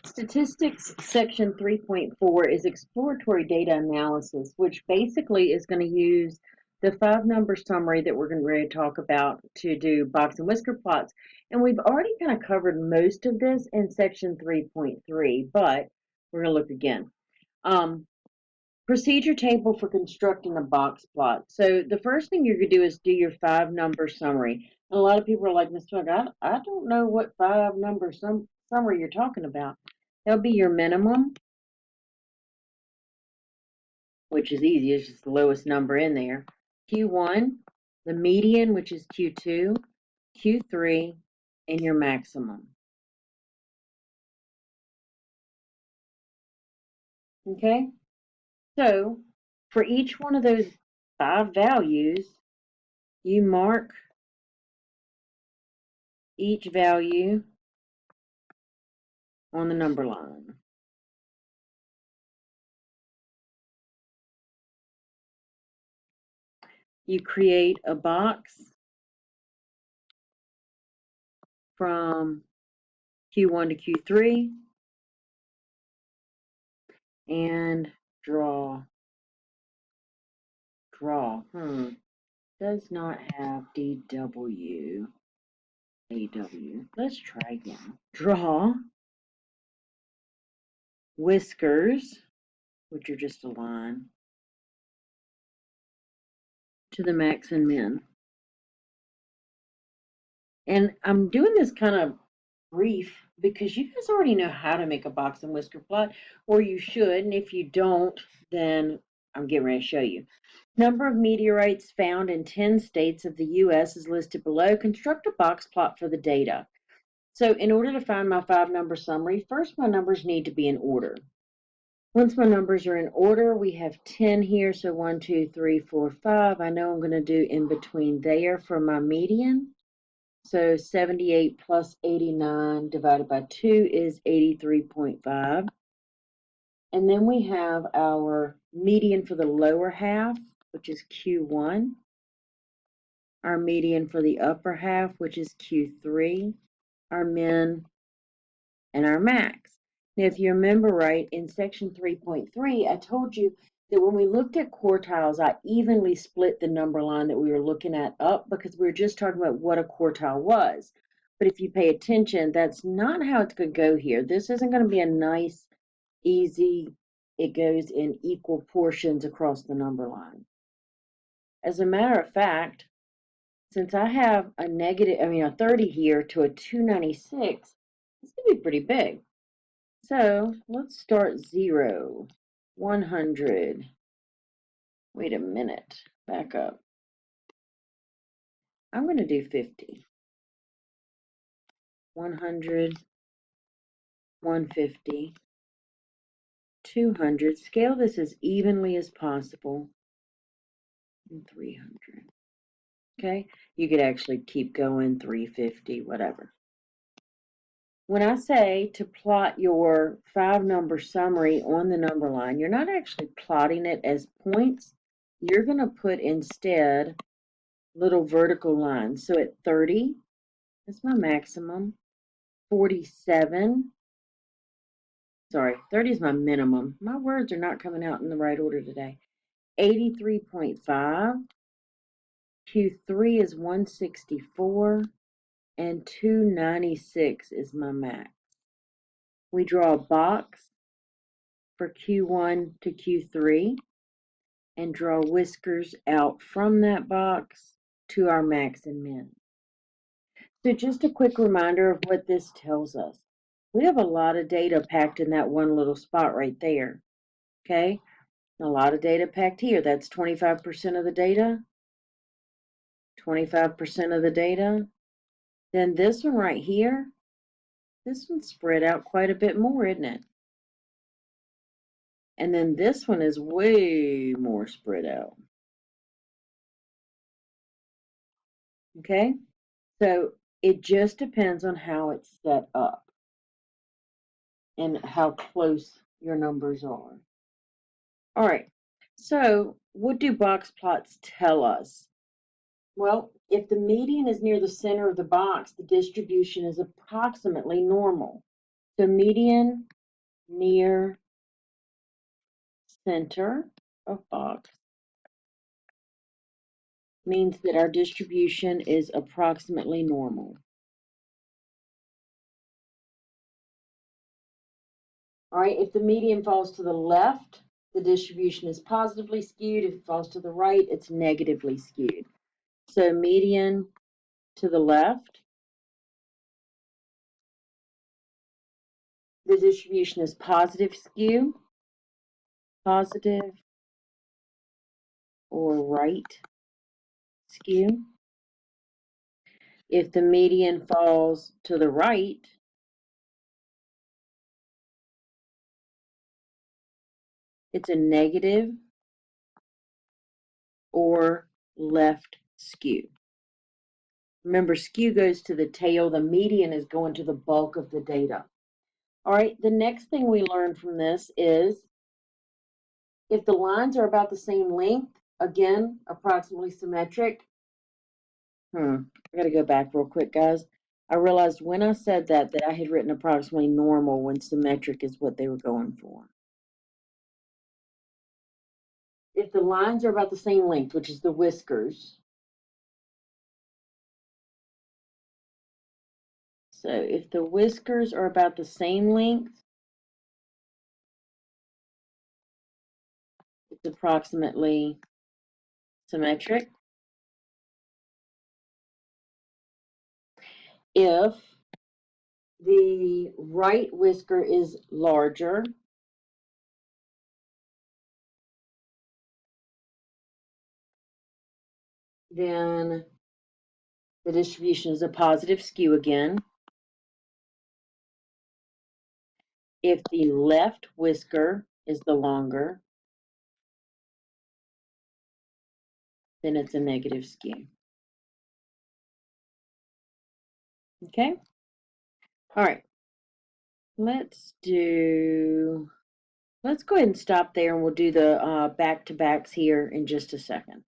Statistics section 3.4 is exploratory data analysis, which basically is going to use the 5-number summary that we're going to really talk about to do box and whisker plots. And we've already kind of covered most of this in section 3.3, but we're going to look again. Procedure table for constructing a box plot. So the first thing you're going to do is do your 5-number summary. And a lot of people are like, Ms. Twig, I don't know what 5-number summary you're talking about. That'll be your minimum, which is easy. It's just the lowest number in there. Q1, the median, which is Q2, Q3, and your maximum. Okay? So for each one of those 5 values, you mark each value on the number line. You create a box from Q1 to Q3 and draw. Does not have DW. AW. Let's try again. Draw whiskers, which are just a line, to the max and min. And I'm doing this kind of brief because you guys already know how to make a box and whisker plot, or you should, and if you don't, then I'm getting ready to show you. Number of meteorites found in 10 states of the U.S. is listed below. Construct a box plot for the data. So in order to find my 5-number summary, first my numbers need to be in order. Once my numbers are in order, we have 10 here, so 1, 2, 3, 4, 5. I know I'm going to do in between there for my median. So 78 plus 89 divided by 2 is 83.5. And then we have our median for the lower half, which is Q1. Our median for the upper half, which is Q3. Our min and our max. Now, if you remember right, in section 3.3, I told you that when we looked at quartiles, I evenly split the number line that we were looking at up because we were just talking about what a quartile was. But if you pay attention, that's not how it's going to go here. This isn't going to be a nice, easy, it goes in equal portions across the number line. As a matter of fact, since I have a 30 here to a 296, it's going to be pretty big. So let's start 0, 100. Wait a minute, back up. I'm going to do 50. 100, 150, 200. Scale this as evenly as possible. And 300. Okay, you could actually keep going, 350, whatever. When I say to plot your 5-number summary on the number line, you're not actually plotting it as points. You're going to put instead little vertical lines. So at 30, that's my maximum. 47, sorry, 30 is my minimum. My words are not coming out in the right order today. 83.5. Q3 is 164. And 296 is my max. We draw a box for Q1 to Q3 and draw whiskers out from that box to our max and min. So just a quick reminder of what this tells us. We have a lot of data packed in that one little spot right there. Okay? A lot of data packed here. That's 25% of the data. 25% of the data. Then this one right here, this one's spread out quite a bit more, isn't it? And then this one is way more spread out. Okay? So it just depends on how it's set up and how close your numbers are. All right. So what do box plots tell us? Well, if the median is near the center of the box, the distribution is approximately normal. So median near center of box means that our distribution is approximately normal. All right, if the median falls to the left, the distribution is positively skewed. If it falls to the right, it's negatively skewed. So median to the left, the distribution is positive skew, positive or right skew. If the median falls to the right, it's a negative or left skew. Remember, skew goes to the tail. The median is going to the bulk of the data. All right, the next thing we learn from this is if the lines are about the same length, again, approximately symmetric. I got to go back real quick, guys. I realized when I said that I had written approximately normal when symmetric is what they were going for. If the lines are about the same length, which is the whiskers, so if the whiskers are about the same length, it's approximately symmetric. If the right whisker is larger, then the distribution is a positive skew again. If the left whisker is the longer, then it's a negative skew. Okay? All right. Let's go ahead and stop there, and we'll do the back-to-backs here in just a second.